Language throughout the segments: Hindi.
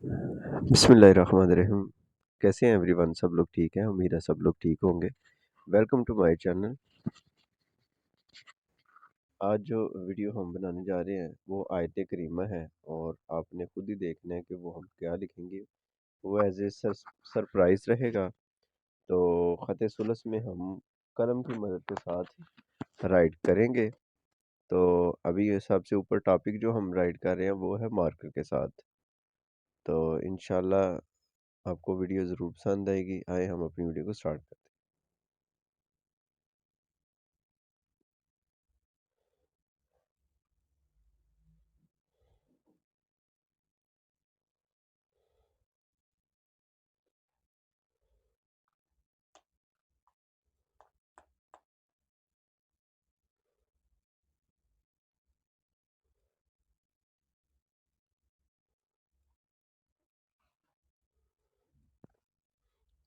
बिस्मिल्लाहिर्रहमानिर्रहीम। कैसे हैं एवरीवन? सब लोग ठीक हैं? उम्मीद है सब लोग ठीक होंगे। Welcome to my channel. आज जो वीडियो हम बनाने जा रहे हैं वो आयत करीमा है और आपने खुद ही देखना है कि वो हम क्या लिखेंगे। वो एज ए सरप्राइज रहेगा। तो ख़त सुलस में हम कलम की मदद के साथ राइट करेंगे। तो अभी ये सबसे ऊपर टॉपिक जो हम राइट कर रहे हैं वो है मार्कर के साथ। तो इंशाल्लाह आपको वीडियो ज़रूर पसंद आएगी। आए हम अपनी वीडियो को स्टार्ट करते हैं।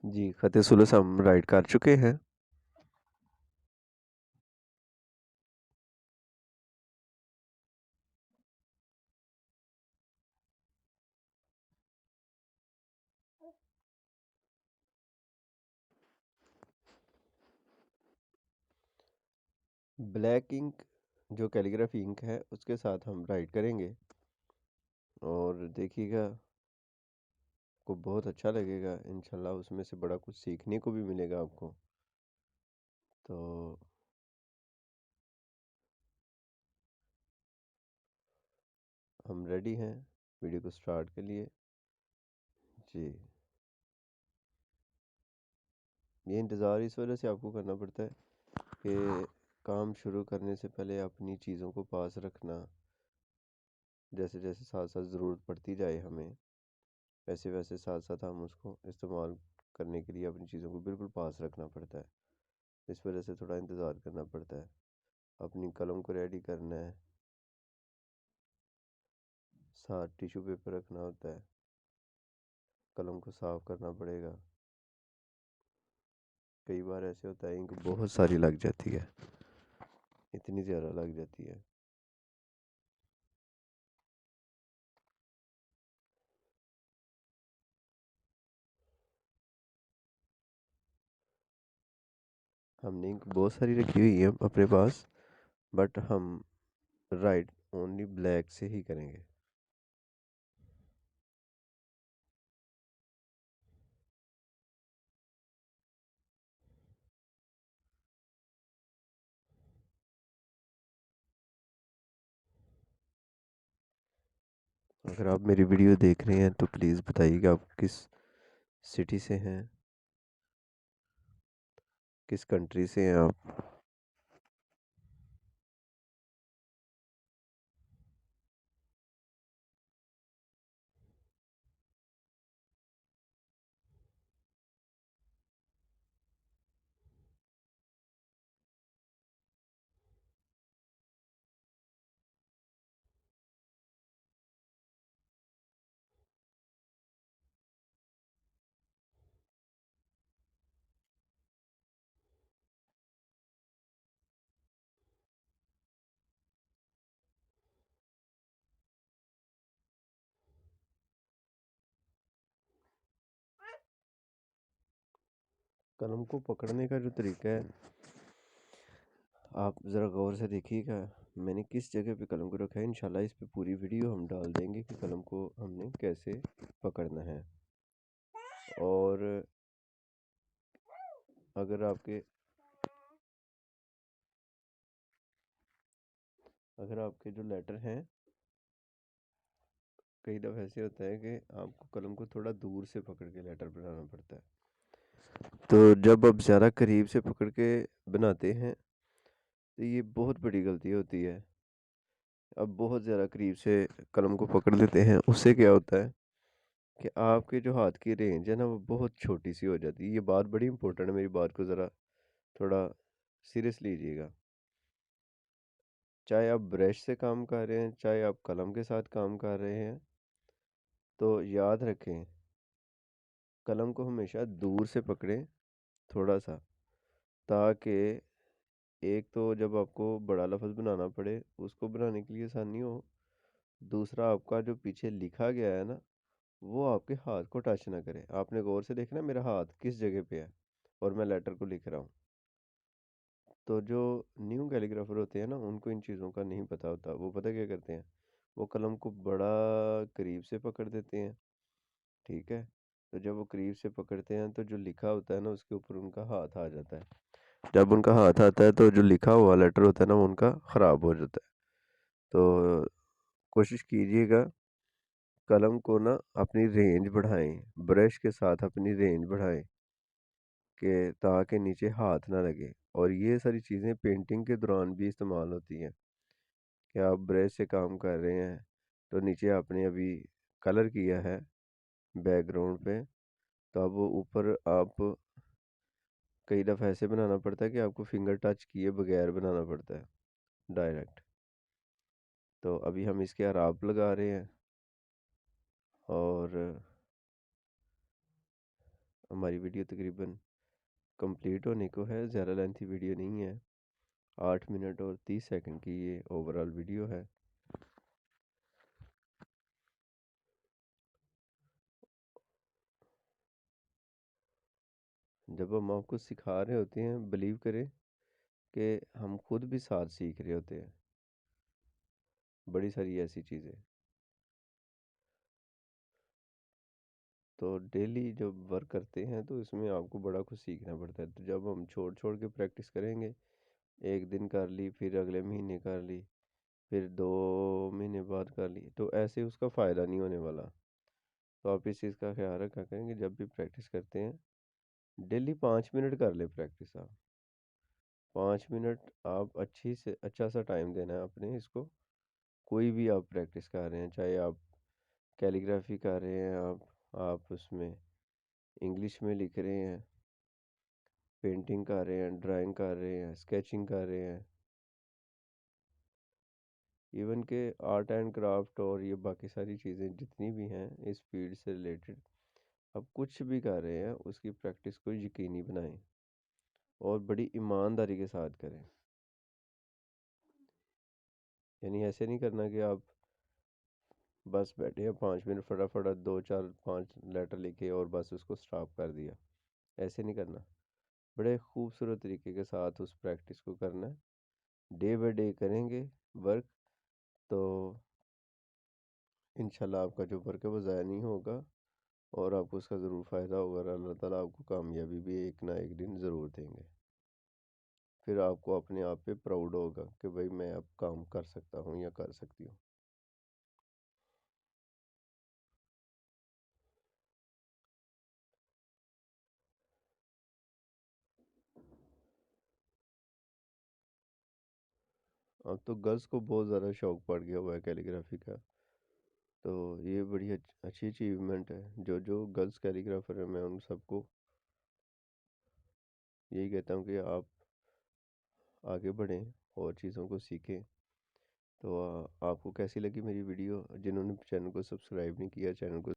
जी, ख़त सुलस हम राइट कर चुके हैं। ब्लैक इंक जो कैलीग्राफी इंक है उसके साथ हम राइट करेंगे और देखिएगा को बहुत अच्छा लगेगा इंशाल्लाह। उसमें से बड़ा कुछ सीखने को भी मिलेगा आपको। तो हम रेडी हैं वीडियो को स्टार्ट के लिए। जी, ये इंतज़ार इस वजह से आपको करना पड़ता है कि काम शुरू करने से पहले अपनी चीज़ों को पास रखना। जैसे जैसे साथ साथ ज़रूरत पड़ती जाए हमें, वैसे वैसे साथ साथ हम उसको इस्तेमाल करने के लिए अपनी चीज़ों को बिल्कुल पास रखना पड़ता है। इस वजह से थोड़ा इंतज़ार करना पड़ता है। अपनी कलम को रेडी करना है, साथ टिश्यू पेपर रखना होता है, कलम को साफ़ करना पड़ेगा। कई बार ऐसे होता है इंक बहुत सारी लग जाती है, इतनी ज़्यादा लग जाती है। हमने इंक बहुत सारी रखी हुई है अपने पास, बट हम राइट ओनली ब्लैक से ही करेंगे। अगर आप मेरी वीडियो देख रहे हैं तो प्लीज़ बताइएगा आप किस सिटी से हैं, किस कंट्री से हैं आप। कलम को पकड़ने का जो तरीका है आप ज़रा गौर से देखिएगा। मैंने किस जगह पे कलम को रखा है। इंशाल्लाह इस पे पूरी वीडियो हम डाल देंगे कि कलम को हमने कैसे पकड़ना है। और अगर आपके जो लेटर हैं, कई दफ़ा ऐसे होता है कि आपको कलम को थोड़ा दूर से पकड़ के लेटर बनाना पड़ता है। तो जब आप ज़्यादा करीब से पकड़ के बनाते हैं तो ये बहुत बड़ी गलती होती है। अब बहुत ज़्यादा करीब से कलम को पकड़ लेते हैं, उससे क्या होता है कि आपके जो हाथ की रेंज है ना वो बहुत छोटी सी हो जाती है। ये बात बड़ी इंपॉर्टेंट है, मेरी बात को ज़रा थोड़ा सीरियस लीजिएगा। चाहे आप ब्रश से काम कर रहे हैं, चाहे आप कलम के साथ काम कर रहे हैं, तो याद रखें कलम को हमेशा दूर से पकड़ें थोड़ा सा, ताकि एक तो जब आपको बड़ा लफ्ज़ बनाना पड़े उसको बनाने के लिए आसानी हो, दूसरा आपका जो पीछे लिखा गया है ना वो आपके हाथ को टच ना करे। आपने गौर से देखना मेरा हाथ किस जगह पे है और मैं लेटर को लिख रहा हूँ। तो जो न्यू कैलीग्राफर होते हैं ना, उनको इन चीज़ों का नहीं पता होता। वो पता क्या करते हैं, वो कलम को बड़ा करीब से पकड़ देते हैं। ठीक है। तो जब वो करीब से पकड़ते हैं तो जो लिखा होता है ना, उसके ऊपर उनका हाथ आ जाता है। जब उनका हाथ आता है तो जो लिखा हुआ लेटर होता है ना, वो उनका ख़राब हो जाता है। तो कोशिश कीजिएगा कलम को ना अपनी रेंज बढ़ाएं, ब्रश के साथ अपनी रेंज बढ़ाएं कि ताकि नीचे हाथ ना लगे। और ये सारी चीज़ें पेंटिंग के दौरान भी इस्तेमाल होती हैं कि आप ब्रश से काम कर रहे हैं तो नीचे आपने अभी कलर किया है बैकग्राउंड पे, तो अब ऊपर आप कई दफ़ा ऐसे बनाना पड़ता है कि आपको फिंगर टच किए बगैर बनाना पड़ता है डायरेक्ट। तो अभी हम इसके अराब लगा रहे हैं और हमारी वीडियो तकरीबन कंप्लीट होने को है। ज़्यादा लेंथी वीडियो नहीं है, 8 मिनट और 30 सेकंड की ये ओवरऑल वीडियो है। जब हम आपको सिखा रहे होते हैं, बिलीव करें कि हम खुद भी साथ सीख रहे होते हैं बड़ी सारी ऐसी चीज़ें। तो डेली जब वर्क करते हैं तो इसमें आपको बड़ा कुछ सीखना पड़ता है। तो जब हम छोड़ छोड़ के प्रैक्टिस करेंगे, एक दिन कर ली, फिर अगले महीने कर ली, फिर 2 महीने बाद कर ली, तो ऐसे उसका फ़ायदा नहीं होने वाला। तो आप इस चीज़ का ख्याल रखा करें कि जब भी प्रैक्टिस करते हैं, डेली 5 मिनट कर ले प्रैक्टिस आप। 5 मिनट आप अच्छी से अच्छा सा टाइम देना है अपने इसको। कोई भी आप प्रैक्टिस कर रहे हैं, चाहे आप कैलीग्राफी कर रहे हैं, आप उसमें इंग्लिश में लिख रहे हैं, पेंटिंग कर रहे हैं, ड्राइंग कर रहे हैं, स्केचिंग कर रहे हैं, इवन के आर्ट एंड क्राफ्ट और ये बाकी सारी चीज़ें जितनी भी हैं इस फील्ड से रिलेटेड, आप कुछ भी कर रहे हैं उसकी प्रैक्टिस को यकीनी बनाएं और बड़ी ईमानदारी के साथ करें। यानी ऐसे नहीं करना कि आप बस बैठे हैं 5 मिनट फटाफट 2 4 5 लेटर लिखे और बस उसको स्टॉप कर दिया। ऐसे नहीं करना, बड़े खूबसूरत तरीके के साथ उस प्रैक्टिस को करना है। डे बाय डे करेंगे वर्क, तो इंशाल्लाह आपका जो वर्क है वो ज़ाया नहीं होगा और आपको उसका ज़रूर फ़ायदा होगा और अल्लाह ताला आपको कामयाबी भी एक ना एक दिन ज़रूर देंगे। फिर आपको अपने आप पे प्राउड होगा कि भाई मैं अब काम कर सकता हूँ या कर सकती हूँ। अब तो गर्ल्स को बहुत ज़्यादा शौक पड़ गया हुआ है कैलीग्राफी का। तो ये बड़ी अच्छी अचीवमेंट है। जो जो गर्ल्स कैलीग्राफर है, मैं उन सबको यही कहता हूँ कि आप आगे बढ़ें और चीज़ों को सीखें। तो आपको कैसी लगी मेरी वीडियो? जिन्होंने चैनल को सब्सक्राइब नहीं किया, चैनल को